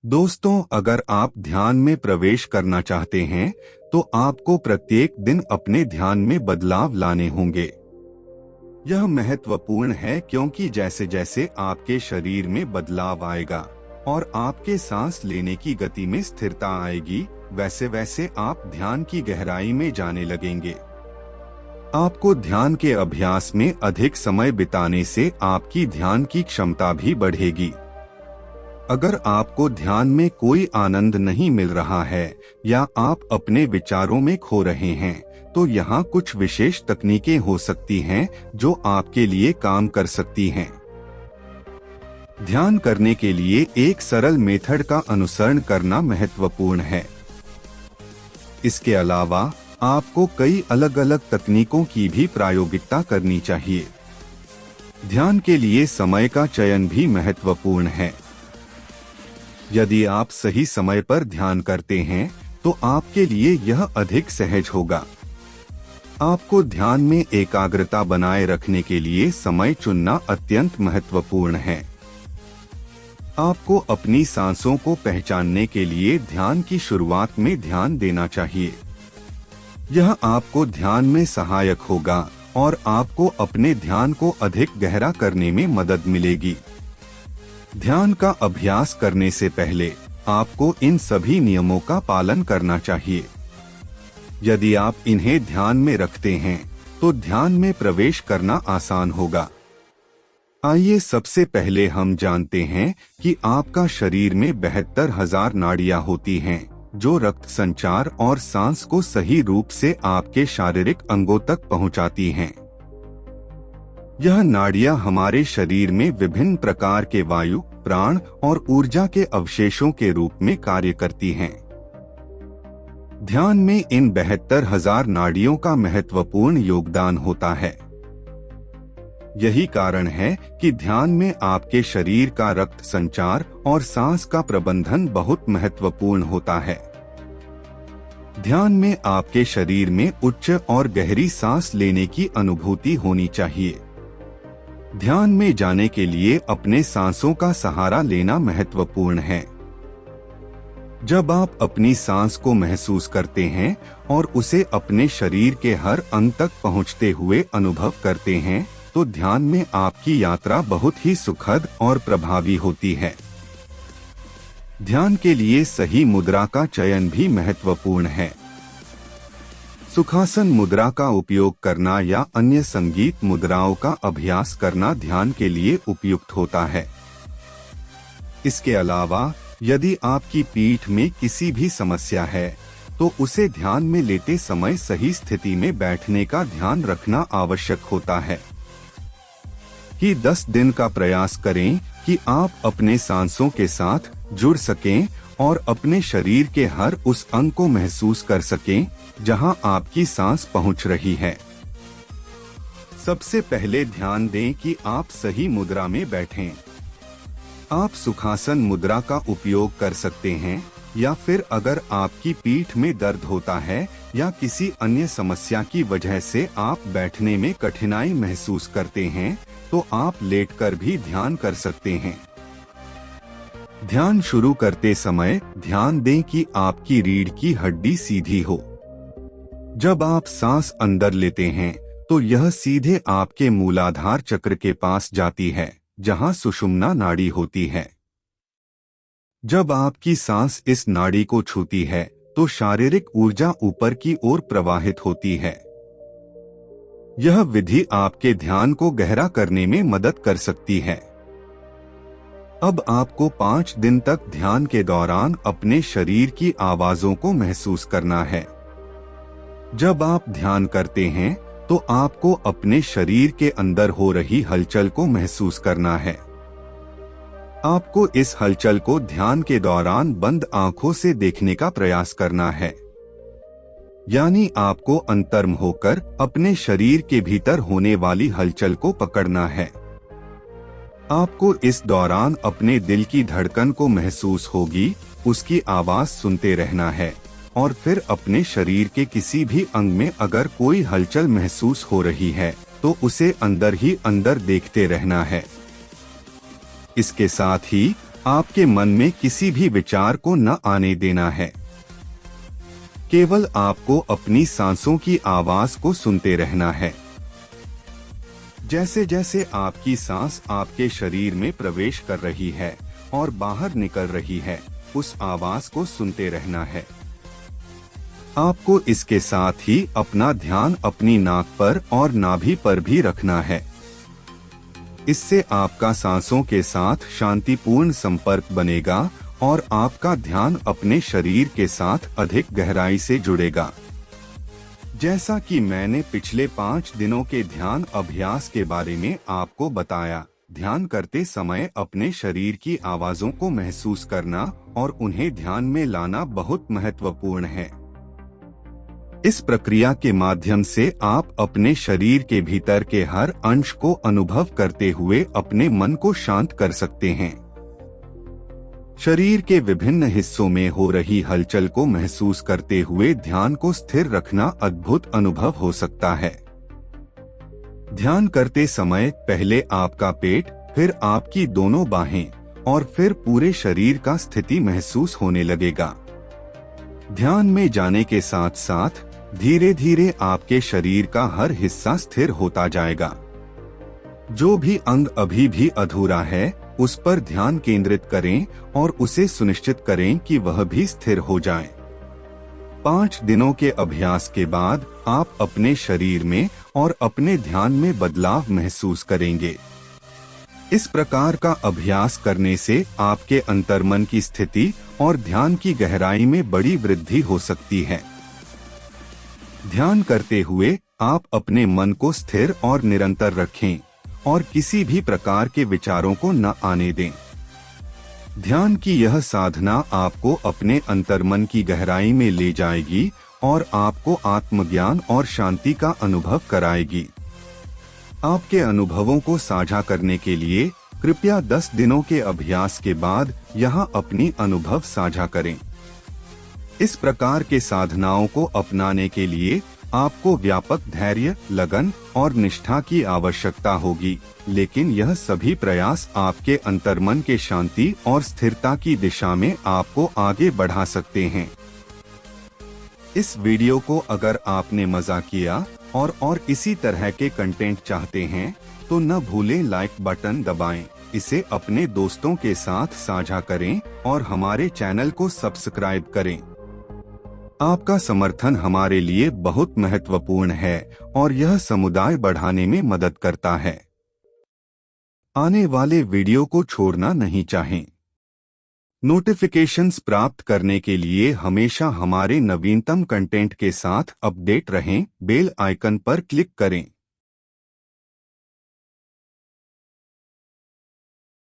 दोस्तों, अगर आप ध्यान में प्रवेश करना चाहते हैं तो आपको प्रत्येक दिन अपने ध्यान में बदलाव लाने होंगे। यह महत्वपूर्ण है क्योंकि जैसे जैसे आपके शरीर में बदलाव आएगा और आपके सांस लेने की गति में स्थिरता आएगी, वैसे वैसे आप ध्यान की गहराई में जाने लगेंगे। आपको ध्यान के अभ्यास में अधिक समय बिताने से आपकी ध्यान की क्षमता भी बढ़ेगी। अगर आपको ध्यान में कोई आनंद नहीं मिल रहा है या आप अपने विचारों में खो रहे हैं, तो यहाँ कुछ विशेष तकनीकें हो सकती हैं जो आपके लिए काम कर सकती हैं। ध्यान करने के लिए एक सरल मेथड का अनुसरण करना महत्वपूर्ण है। इसके अलावा आपको कई अलग अलग तकनीकों की भी प्रायोगिकता करनी चाहिए। ध्यान के लिए समय का चयन भी महत्वपूर्ण है। यदि आप सही समय पर ध्यान करते हैं तो आपके लिए यह अधिक सहज होगा। आपको ध्यान में एकाग्रता बनाए रखने के लिए समय चुनना अत्यंत महत्वपूर्ण है। आपको अपनी सांसों को पहचानने के लिए ध्यान की शुरुआत में ध्यान देना चाहिए। यह आपको ध्यान में सहायक होगा और आपको अपने ध्यान को अधिक गहरा करने में मदद मिलेगी। ध्यान का अभ्यास करने से पहले आपको इन सभी नियमों का पालन करना चाहिए। यदि आप इन्हें ध्यान में रखते हैं तो ध्यान में प्रवेश करना आसान होगा। आइए सबसे पहले हम जानते हैं कि आपका शरीर में 72,000 नाड़ियां होती हैं, जो रक्त संचार और सांस को सही रूप से आपके शारीरिक अंगों तक पहुंचाती हैं। यह नाड़ियां हमारे शरीर में विभिन्न प्रकार के वायु, प्राण और ऊर्जा के अवशेषों के रूप में कार्य करती हैं। ध्यान में इन 72,000 नाड़ियों का महत्वपूर्ण योगदान होता है। यही कारण है कि ध्यान में आपके शरीर का रक्त संचार और सांस का प्रबंधन बहुत महत्वपूर्ण होता है। ध्यान में आपके शरीर में उच्च और गहरी सांस लेने की अनुभूति होनी चाहिए। ध्यान में जाने के लिए अपने सांसों का सहारा लेना महत्वपूर्ण है। जब आप अपनी सांस को महसूस करते हैं और उसे अपने शरीर के हर अंग तक पहुंचते हुए अनुभव करते हैं, तो ध्यान में आपकी यात्रा बहुत ही सुखद और प्रभावी होती है। ध्यान के लिए सही मुद्रा का चयन भी महत्वपूर्ण है। सुखासन मुद्रा का उपयोग करना या अन्य संगीत मुद्राओं का अभ्यास करना ध्यान के लिए उपयुक्त होता है। इसके अलावा यदि आपकी पीठ में किसी भी समस्या है तो उसे ध्यान में लेते समय सही स्थिति में बैठने का ध्यान रखना आवश्यक होता है। कि 10 दिन का प्रयास करें कि आप अपने सांसों के साथ जुड़ सकें और अपने शरीर के हर उस अंग को महसूस कर सकें जहां आपकी सांस पहुंच रही है। सबसे पहले ध्यान दें कि आप सही मुद्रा में बैठें। आप सुखासन मुद्रा का उपयोग कर सकते हैं या फिर अगर आपकी पीठ में दर्द होता है या किसी अन्य समस्या की वजह से आप बैठने में कठिनाई महसूस करते हैं, तो आप लेटकर भी ध्यान कर सकते हैं। ध्यान शुरू करते समय ध्यान दें कि आपकी रीढ़ की हड्डी सीधी हो। जब आप सांस अंदर लेते हैं तो यह सीधे आपके मूलाधार चक्र के पास जाती है, जहां सुषुम्ना नाड़ी होती है। जब आपकी सांस इस नाड़ी को छूती है तो शारीरिक ऊर्जा ऊपर की ओर प्रवाहित होती है। यह विधि आपके ध्यान को गहरा करने में मदद कर सकती है। अब आपको 5 दिन तक ध्यान के दौरान अपने शरीर की आवाजों को महसूस करना है। जब आप ध्यान करते हैं तो आपको अपने शरीर के अंदर हो रही हलचल को महसूस करना है। आपको इस हलचल को ध्यान के दौरान बंद आंखों से देखने का प्रयास करना है। यानी आपको अंतर्मुख होकर अपने शरीर के भीतर होने वाली हलचल को पकड़ना है। आपको इस दौरान अपने दिल की धड़कन को महसूस होगी, उसकी आवाज सुनते रहना है और फिर अपने शरीर के किसी भी अंग में अगर कोई हलचल महसूस हो रही है तो उसे अंदर ही अंदर देखते रहना है। इसके साथ ही आपके मन में किसी भी विचार को न आने देना है। केवल आपको अपनी सांसों की आवाज को सुनते रहना है। जैसे जैसे आपकी सांस आपके शरीर में प्रवेश कर रही है और बाहर निकल रही है, उस आवाज को सुनते रहना है। आपको इसके साथ ही अपना ध्यान अपनी नाक पर और नाभि पर भी रखना है। इससे आपका सांसों के साथ शांतिपूर्ण संपर्क बनेगा और आपका ध्यान अपने शरीर के साथ अधिक गहराई से जुड़ेगा। जैसा कि मैंने पिछले 5 दिनों के ध्यान अभ्यास के बारे में आपको बताया, ध्यान करते समय अपने शरीर की आवाजों को महसूस करना और उन्हें ध्यान में लाना बहुत महत्वपूर्ण है। इस प्रक्रिया के माध्यम से आप अपने शरीर के भीतर के हर अंश को अनुभव करते हुए अपने मन को शांत कर सकते हैं। शरीर के विभिन्न हिस्सों में हो रही हलचल को महसूस करते हुए ध्यान को स्थिर रखना अद्भुत अनुभव हो सकता है। ध्यान करते समय पहले आपका पेट, फिर आपकी दोनों बाहें और फिर पूरे शरीर का स्थिति महसूस होने लगेगा। ध्यान में जाने के साथ साथ धीरे धीरे आपके शरीर का हर हिस्सा स्थिर होता जाएगा। जो भी अंग अभी भी अधूरा है, उस पर ध्यान केंद्रित करें और उसे सुनिश्चित करें कि वह भी स्थिर हो जाए। 5 दिनों के अभ्यास के बाद आप अपने शरीर में और अपने ध्यान में बदलाव महसूस करेंगे। इस प्रकार का अभ्यास करने से आपके अंतर्मन की स्थिति और ध्यान की गहराई में बड़ी वृद्धि हो सकती है। ध्यान करते हुए आप अपने मन को स्थिर और निरंतर रखें और किसी भी प्रकार के विचारों को न आने दें। ध्यान की यह साधना आपको अपने अंतर्मन की गहराई में ले जाएगी और आपको आत्मज्ञान और शांति का अनुभव कराएगी। आपके अनुभवों को साझा करने के लिए कृपया 10 दिनों के अभ्यास के बाद यहां अपनी अनुभव साझा करें। इस प्रकार के साधनाओं को अपनाने के लिए आपको व्यापक धैर्य, लगन और निष्ठा की आवश्यकता होगी, लेकिन यह सभी प्रयास आपके अंतर्मन के शांति और स्थिरता की दिशा में आपको आगे बढ़ा सकते हैं। इस वीडियो को अगर आपने मजा किया और इसी तरह के कंटेंट चाहते हैं तो न भूलें लाइक बटन दबाएं, इसे अपने दोस्तों के साथ साझा करें और हमारे चैनल को सब्सक्राइब करें। आपका समर्थन हमारे लिए बहुत महत्वपूर्ण है और यह समुदाय बढ़ाने में मदद करता है। आने वाले वीडियो को छोड़ना नहीं चाहें। नोटिफिकेशंस प्राप्त करने के लिए हमेशा हमारे नवीनतम कंटेंट के साथ अपडेट रहें। बेल आइकन पर क्लिक करें।